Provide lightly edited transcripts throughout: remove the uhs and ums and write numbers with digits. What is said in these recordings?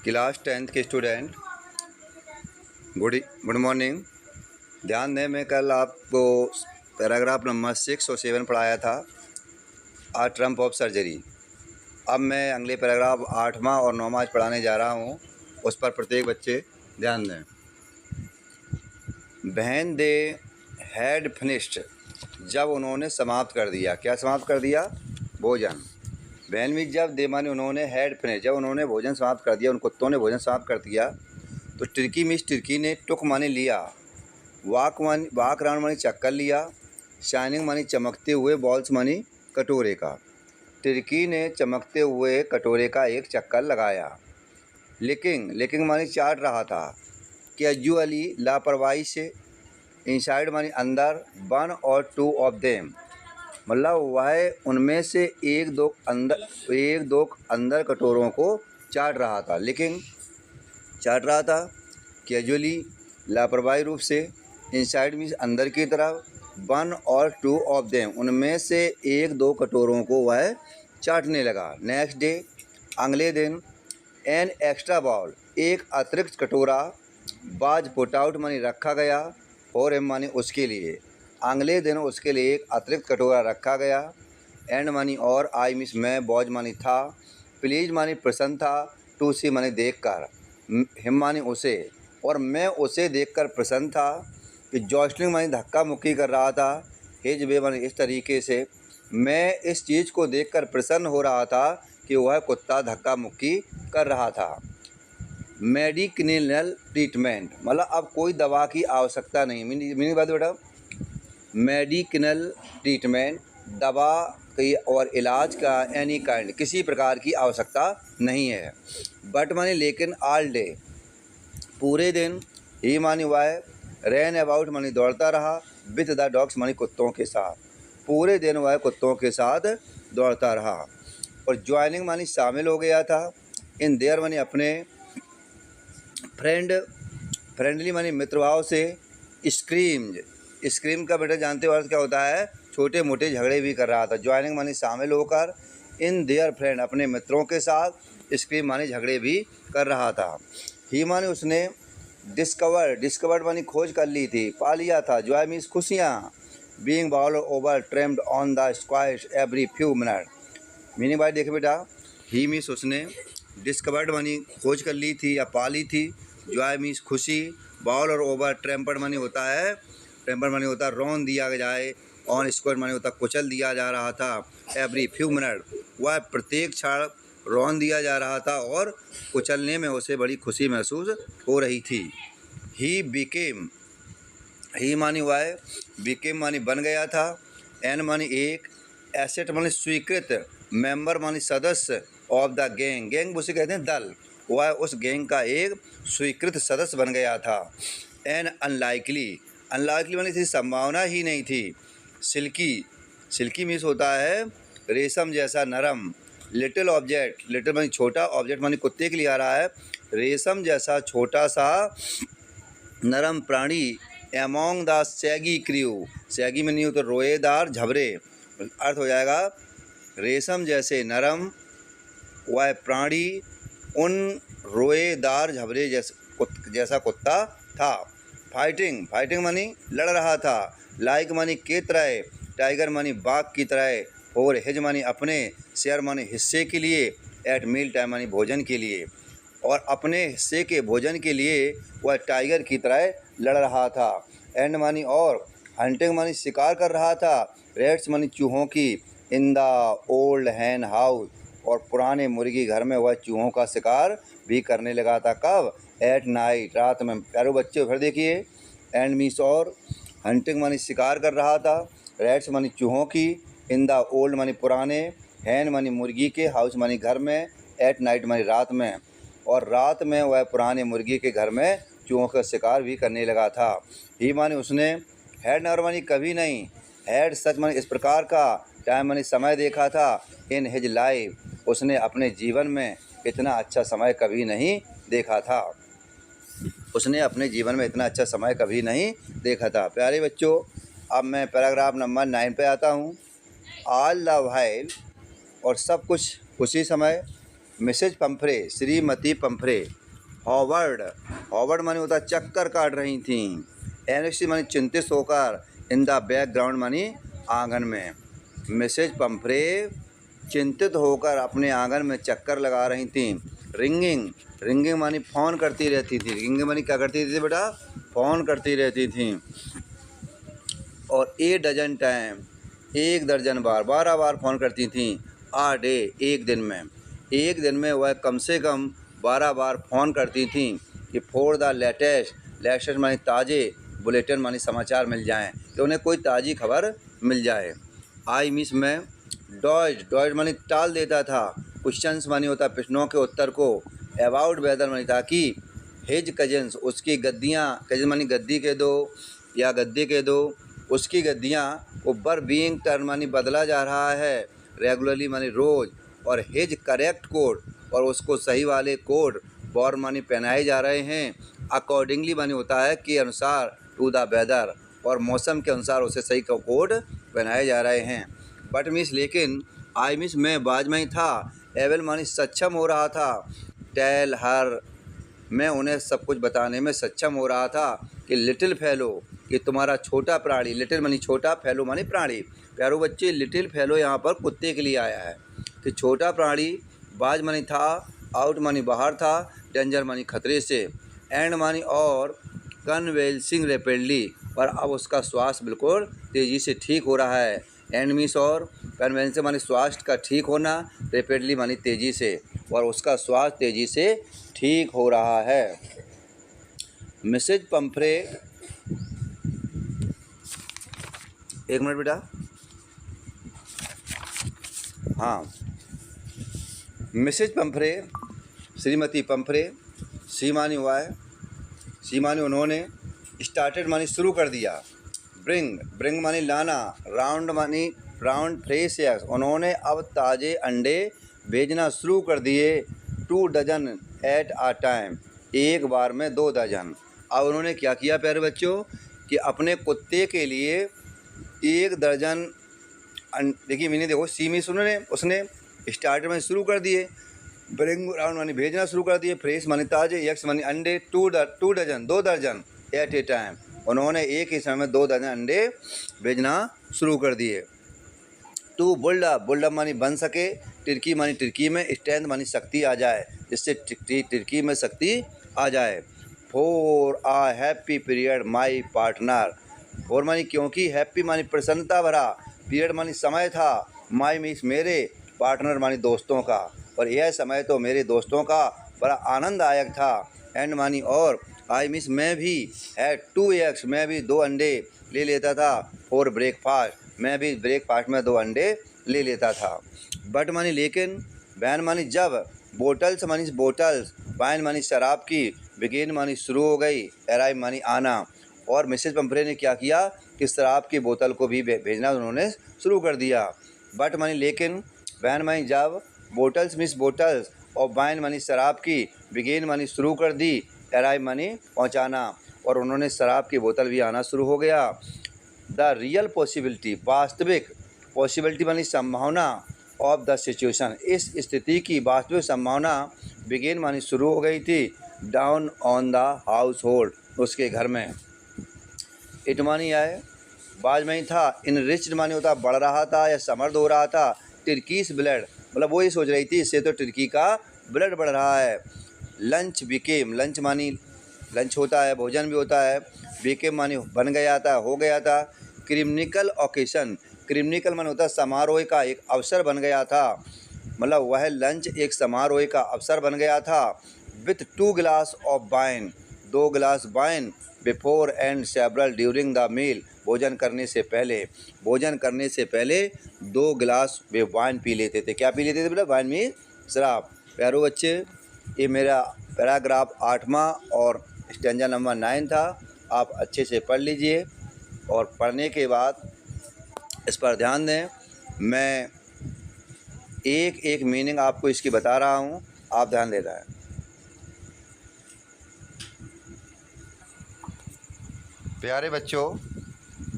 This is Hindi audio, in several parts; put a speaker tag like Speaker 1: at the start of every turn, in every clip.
Speaker 1: क्लास 10th के स्टूडेंट गुड मॉर्निंग। ध्यान दें, मैं कल आपको पैराग्राफ नंबर 6 और 7 पढ़ाया था, आ ट्रम्प ऑफ सर्जरी। अब मैं अगले पैराग्राफ 8वां और 9वां आज पढ़ाने जा रहा हूँ। उस पर प्रत्येक बच्चे ध्यान दें। व्हेन दे हैड फिनिश्ड, जब उन्होंने समाप्त कर दिया। क्या समाप्त कर दिया? भोजन। व्हेन मीन्स जब, दे माने उन्होंने, हैड फिनिश जब उन्होंने भोजन समाप्त कर दिया, उन कुत्तों ने भोजन समाप्त कर दिया। तो टर्की मीन्स टर्की ने, टुक माने लिया, वाक राउंड मानी चक्कर लिया, शाइनिंग मानी चमकते हुए, बॉल्स मानी कटोरे का। टर्की ने चमकते हुए कटोरे का एक चक्कर लगाया। लिकिंग मानी चाट रहा था, कैजुअली लापरवाही से, इनसाइड मानी अंदर, 1 और 2 ऑफ देम मतलब वह उनमें से एक दो अंदर कटोरों को चाट रहा था। लिकिंग चाट रहा था, कैजुअली लापरवाही रूप से, इनसाइड मीन्स अंदर की तरफ, 1 और 2 ऑफ देम उनमें से एक दो कटोरों को वह चाटने लगा। नेक्स्ट डे, अगले दिन, एन एक्स्ट्रा बाउल एक अतिरिक्त कटोरा, बाज पुट आउट मानी रखा गया, और एम मानी उसके लिए, अगले दिन उसके लिए एक अतिरिक्त कटोरा रखा गया। एंड मानी और, आई मिस मैं, बॉज मानी था, प्लीज मानी प्रसन्न था, टू सी मानी देख कर, हिम मानी उसे, और मैं उसे देखकर प्रसन्न था कि जॉस्लिंग मानी धक्का मुक्की कर रहा था, हिज वे मानी इस तरीके से, मैं इस चीज़ को देखकर प्रसन्न हो रहा था कि वह कुत्ता धक्का मुक्की कर रहा था। मेडिकल ट्रीटमेंट मतलब अब कोई दवा की आवश्यकता नहीं। मीनिंग बात बेटा, मेडिकल ट्रीटमेंट दवा की और इलाज का, एनी काइंड किसी प्रकार की आवश्यकता नहीं है। बट मानी लेकिन, ऑल डे पूरे दिन, ही मानी वह, रैन अबाउट मानी दौड़ता रहा, विथ द डॉग्स मानी कुत्तों के साथ, पूरे दिन वह कुत्तों के साथ दौड़ता रहा। और ज्वाइनिंग मानी शामिल हो गया था, इन देयर मानी अपने, फ्रेंडली मानी मित्रभाव से, स्क्रीम का बेटा जानते हो अर्थ क्या होता है? छोटे मोटे झगड़े भी कर रहा था। ज्वाइनिंग मानी शामिल होकर, इन देयर फ्रेंड अपने मित्रों के साथ, स्क्रीम मानी झगड़े भी कर रहा था। ही मानी उसने, डिस्कवर्ड मानी खोज कर ली थी, पा लिया था। जॉय मीन्स खुशियाँ, being bowl over trammed on the squash every few minute. Meaning by देखे बेटा, ही मीन्स उसने, डिस्कवर्ड मानी खोज कर ली थी या पा ली थी, जॉय मीन्स खुशी, बाउल और ओवर, ट्रेम्पर्ड मानी होता है, रौन दिया जाए, ऑन स्क्वायर मानी होता कुचल दिया जा रहा था, एवरी फ्यू मिनट वह प्रत्येक क्षण रौन दिया जा रहा था और कुचलने में उसे बड़ी खुशी महसूस हो रही थी। ही बिकेम, ही मानी वह, बिकेम मानी बन गया था, एन मानी एक, एसेट मानी स्वीकृत, मेंबर मानी सदस्य, ऑफ द गैंग उसे कहते हैं दल, वह उस गैंग का एक स्वीकृत सदस्य बन गया था। एन अनलाइकली मानी थी संभावना ही नहीं थी। सिल्की मीन्स होता है रेशम जैसा नरम। लिटिल मानी छोटा, ऑब्जेक्ट मानी कुत्ते के लिए आ रहा है, रेशम जैसा छोटा सा नरम प्राणी, एमोंग द सैगी में नहीं हो तो रोएदार झबरे, अर्थ हो जाएगा रेशम जैसे नरम वह प्राणी उन रोएदार झबरे जैसा कुत्ता था। फाइटिंग मानी लड़ रहा था, लाइक मानी के तरह, टाइगर मानी बाघ की तरह, और हिज मानी अपने, शेयर मानी हिस्से के लिए, एट मील टाइम मानी भोजन के लिए, और अपने हिस्से के भोजन के लिए वह टाइगर की तरह लड़ रहा था। एंड मानी और, हंटिंग मानी शिकार कर रहा था, रेट्स मानी चूहों की, in the old hen house और पुराने मुर्गी घर में वह चूहों का शिकार भी करने लगा था। कब? एट नाइट, रात में। प्यारे बच्चे फिर देखिए, एंड मीन्स और, हंटिंग मानी शिकार कर रहा था, रैट्स मानी चूहों की, इन द ओल्ड मानी पुराने, हैन मानी मुर्गी के, हाउस मानी घर में, एट नाइट मानी रात में, और रात में वह पुराने मुर्गी के घर में चूहों का शिकार भी करने लगा था। ही मानी उसने, हैड नेवर मानी कभी नहीं, हैड सच मानी इस प्रकार का, टाइम मानी समय देखा था, इन हिज लाइफ उसने अपने जीवन में इतना अच्छा समय कभी नहीं देखा था। उसने अपने जीवन में इतना अच्छा समय कभी नहीं देखा था। प्यारे बच्चों, अब मैं पैराग्राफ नंबर 9 पे आता हूँ। ऑल द व्हाइल और सब कुछ उसी समय, मिसेज पंफ्रे, श्रीमती पंफ्रे, हॉवर्ड, हॉवर्ड माने होता चक्कर काट रही थी। एंग्जाइटी माने चिंतित होकर, इन द बैकग्राउंड माने आंगन में। मिसेज पंफ्रे चिंतित होकर अपने आंगन में चक्कर लगा रही थी। रिंगिंग, रिंगिंग मानी फ़ोन करती रहती थी। रिंगिंग मानी क्या करती थी बेटा? फ़ोन करती रहती थी। और 8 डजन टाइम, 1 दर्जन बार, 12 बार फ़ोन करती थी। आ डे, एक दिन में, एक दिन में वह कम से कम 12 बार फ़ोन करती थी कि फॉर द लेटेस्ट, लेटेस्ट मानी ताज़े, बुलेटिन मानी समाचार मिल जाएं, कि उन्हें कोई ताज़ी खबर मिल जाए। आई मिस में डॉज, डॉज मानी टाल देता था। क्वेश्चंस मानी होता प्रश्नों के उत्तर को। अबाउट वेदर मानी था कि हिज कजन्स, उसकी गद्दियाँ, कजन मानी गद्दी के दो या गद्दे के दो, उसकी गद्दियाँ ऊपर बीइंग टर्न मानी बदला जा रहा है, रेगुलरली मानी रोज़, और हिज करेक्ट कोड, और उसको सही वाले कोड बॉर मानी पहनाए जा रहे हैं। अकॉर्डिंगली मानी होता है कि अनुसार, टू द वेदर, और मौसम के अनुसार उसे सही कोड पहनाए जा रहे हैं। बट मिस, लेकिन आई मिस मैं बाज में ही था। एवल मानी सक्षम हो रहा था। टेल हर, मैं उन्हें सब कुछ बताने में सक्षम हो रहा था कि लिटिल फेलो, कि तुम्हारा छोटा प्राणी, लिटिल मानी छोटा, फेलो मानी प्राणी। प्यारो बच्चे, लिटिल फेलो यहाँ पर कुत्ते के लिए आया है कि छोटा प्राणी, बाज मानी था, आउट मानी बाहर था, डेंजर मानी खतरे से, एंड मानी और, कन्वेल्सिंग रैपिडली, पर अब उसका स्वास्थ्य बिल्कुल तेज़ी से ठीक हो रहा है। एंड मीस और, कन्वेंशन मानी स्वास्थ्य का ठीक होना, रैपिडली मानी तेज़ी से, और उसका स्वास्थ्य तेज़ी से ठीक हो रहा है। मिसेज पंफ्रे, एक मिनट बेटा, हाँ, मिसेज पंफ्रे, श्रीमती पंफ्रे, सी मानी हुआ है, सी मानी उन्होंने, स्टार्टेड मानी शुरू कर दिया, ब्रिंग, ब्रिंग मानी लाना, राउंड मानी राउंड फ्रेश एग्स, उन्होंने अब ताज़े अंडे भेजना शुरू कर दिए। 2 डजन एट आ टाइम, एक बार में 2 दर्जन। अब उन्होंने क्या किया प्यारे बच्चों कि अपने कुत्ते के लिए 1 दर्जन, देखिए मैंने, देखो सी में उसने स्टार्टर में शुरू कर दिए, ब्रिंग राउंड मानी भेजना शुरू कर दिए, फ्रेश मानी ताज़े, एक्स मानी अंडे, 2 डजन, 2 दर्जन एट ए टाइम, उन्होंने एक ही समय में 2 दर्जन अंडे भेजना शुरू कर दिए। टू बुल्डअप, बुल्डअप मानी बन सके, टिर्की मानी टिर्की में, स्ट्रेंथ मानी शक्ति आ जाए, जिससे टिर्की में शक्ति आ जाए। For uh happy period my partner, for मानी क्योंकि, हैप्पी मानी प्रसन्नता भरा, पीरियड मानी समय था, माई मीन्स मेरे, पार्टनर मानी दोस्तों का, और यह समय तो मेरे दोस्तों का बड़ा आनंददायक था। एंड मानी और, आई मिस मैं भी, हैड 2 एग्स, मैं भी 2 अंडे ले लेता था, फॉर ब्रेकफास्ट, मैं भी ब्रेकफास्ट में 2 अंडे ले लेता था। बट मानी लेकिन, बैन मानी जब, बोटल्स मानी बोटल्स, वाइन मानी शराब की, बिगिन मानी शुरू हो गई, अराइव मानी आना, और मिसेज पंफ्रे ने क्या किया कि शराब की बोतल को भी भेजना उन्होंने शुरू कर दिया। बट मानी लेकिन, बैन मानी जब, बोटल्स मिस बोटल्स, और वाइन मानी शराब की, बिगिन मानी शुरू कर दी, अराइव मानी पहुँचाना, और उन्होंने शराब की बोतल भी आना शुरू हो गया। द रियल पॉसिबिलिटी, वास्तविक, पॉसिबिलिटी मानी संभावना, ऑफ द सिचुएशन, इस स्थिति की वास्तविक संभावना, बिगिन मानी शुरू हो गई थी, down on the house hold, उसके घर में। इट मानी आए, बाज में ही था, इन रिच्ड मानी होता बढ़ रहा था या समृद्ध हो रहा था, टिर्कीस ब्लड, मतलब वो ये सोच रही थी इससे तो टिर्की का ब्लड बढ़ रहा है। लंच बिकेम, लंच मानी लंच होता है, भोजन भी होता है, बिकेम मानी बन गया था, हो गया था। क्रिमिकल ओकेशन, क्रिमिकल मानी होता है समारोह का एक अवसर बन गया था, मतलब वह लंच एक समारोह का अवसर बन गया था। विथ 2 ग्लास ऑफ वाइन, 2 गिलास wine, before and several during the meal, भोजन करने से पहले, भोजन करने से पहले 2 गिलास वे वाइन पी लेते थे। क्या पी लेते थे बेटा? वाइन में शराब। प्यारो बच्चे, ये मेरा पैराग्राफ 8वां और स्टैंजा नंबर 9 था, आप अच्छे से पढ़ लीजिए, और पढ़ने के बाद इस पर ध्यान दें। मैं एक एक मीनिंग आपको इसकी बता रहा हूँ, आप ध्यान दे रहे हैं। प्यारे बच्चों,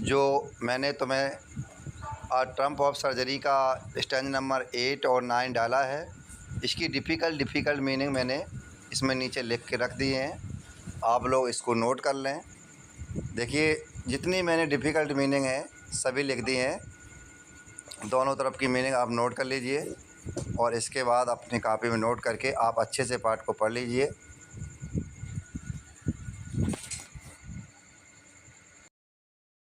Speaker 1: जो मैंने तुम्हें टर्म ऑफ सर्जरी का स्टैंज नंबर 8 और 9 डाला है, इसकी डिफ़िकल्ट मीनिंग मैंने इसमें नीचे लिख के रख दिए हैं, आप लोग इसको नोट कर लें। देखिए जितनी मैंने डिफ़िकल्ट मीनिंग है सभी लिख दी हैं, दोनों तरफ की मीनिंग आप नोट कर लीजिए और इसके बाद अपनी कॉपी में नोट करके आप अच्छे से पाठ को पढ़ लीजिए।